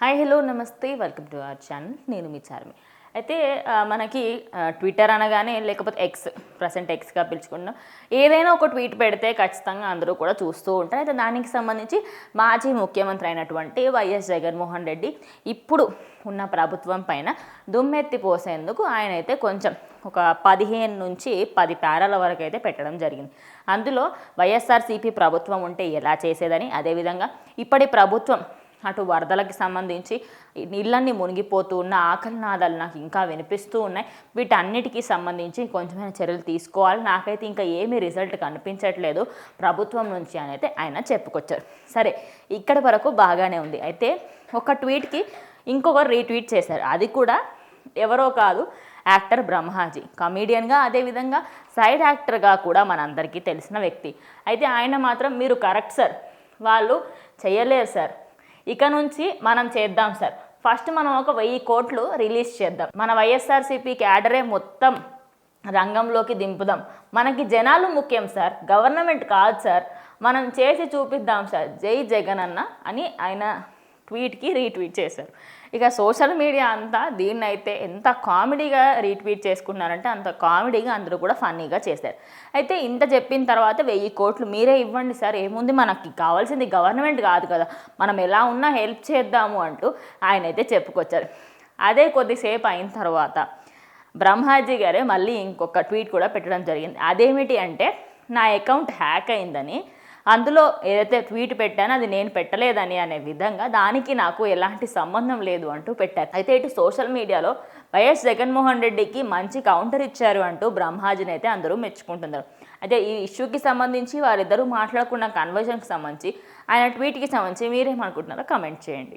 Hi hello నమస్తే welcome to our channel. నేను మీ చార్మి. అయితే మనకి ట్విట్టర్ అనగానే లేకపోతే ఎక్స్ ప్రజెంట్ ఎక్స్గా పిలుచుకున్నాం, ఏదైనా ఒక ట్వీట్ పెడితే ఖచ్చితంగా అందరూ కూడా చూస్తూ ఉంటారు. అయితే దానికి సంబంధించి మాజీ ముఖ్యమంత్రి అయినటువంటి వైఎస్ జగన్మోహన్ రెడ్డి ఇప్పుడు ఉన్న ప్రభుత్వం పైన దుమ్మెత్తి పోసేందుకు ఆయన అయితే కొంచెం ఒక 15 నుంచి 10 పేరాల వరకు అయితే పెట్టడం జరిగింది. అందులో వైఎస్ఆర్సీపీ ప్రభుత్వం ఉంటే ఎలా చేసేదని, అదేవిధంగా ఇప్పటి ప్రభుత్వం అటు వరదలకి సంబంధించి నీళ్ళన్నీ మునిగిపోతూ ఉన్న ఆకలి నాదాలు నాకు ఇంకా వినిపిస్తూ ఉన్నాయి, వీటన్నిటికీ సంబంధించి కొంచెమైన చర్యలు తీసుకోవాలి, నాకైతే ఇంకా ఏమీ రిజల్ట్ కనిపించట్లేదు ప్రభుత్వం నుంచి అని అయితే ఆయన చెప్పుకొచ్చారు. సరే, ఇక్కడి వరకు బాగానే ఉంది. అయితే ఒక ట్వీట్కి ఇంకొకరు రీట్వీట్ చేశారు. అది కూడా ఎవరో కాదు, యాక్టర్ బ్రహ్మాజీ, కమీడియన్గా అదేవిధంగా సైడ్ యాక్టర్గా కూడా మనందరికీ తెలిసిన వ్యక్తి. అయితే ఆయన మాత్రం మీరు కరెక్ట్ సార్, వాళ్ళు చేయలేరు సార్, ఇక నుంచి మనం చేద్దాం సార్, ఫస్ట్ మనం ఒక 1000 కోట్లు రిలీజ్ చేద్దాం, మన వైఎస్ఆర్సీపీ క్యాడరే మొత్తం రంగంలోకి దింపుదాం, మనకి జనాలు ముఖ్యం సార్, గవర్నమెంట్ కాదు సార్, మనం చేసి చూపిద్దాం సార్, జై జగన్ అన్న అని ఆయన ట్వీట్కి రీట్వీట్ చేశారు. ఇక సోషల్ మీడియా అంతా దీన్ని అయితే ఎంత కామెడీగా రీట్వీట్ చేసుకున్నారంటే అంత కామెడీగా అందరూ కూడా ఫన్నీగా చేశారు. అయితే ఇంత చెప్పిన తర్వాత 1000 కోట్లు మీరే ఇవ్వండి సార్, ఏముంది, మనకి కావాల్సింది గవర్నమెంట్ కాదు కదా, మనం ఎలా ఉన్నా హెల్ప్ చేద్దాము అంటూ ఆయన అయితే చెప్పుకొచ్చారు. అదే కొద్దిసేపు అయిన తర్వాత బ్రహ్మాజీ గారే మళ్ళీ ఇంకొక ట్వీట్ కూడా పెట్టడం జరిగింది. అదేమిటి అంటే, నా అకౌంట్ హ్యాక్ అయిందని, అందులో ఏదైతే ట్వీట్ పెట్టానో అది నేను పెట్టలేదని అనే విధంగా దానికి నాకు ఎలాంటి సంబంధం లేదు అంటూ పెట్టారు. అయితే ఇటు సోషల్ మీడియాలో వైఎస్ జగన్మోహన్ రెడ్డికి మంచి కౌంటర్ ఇచ్చారు అంటూ బ్రహ్మాజీని అయితే అందరూ మెచ్చుకుంటున్నారు. అయితే ఈ ఇష్యూకి సంబంధించి వారిద్దరూ మాట్లాడుకున్న కన్వర్జన్కి సంబంధించి ఆయన ట్వీట్కి సంబంధించి మీరేమనుకుంటున్నారో కమెంట్ చేయండి.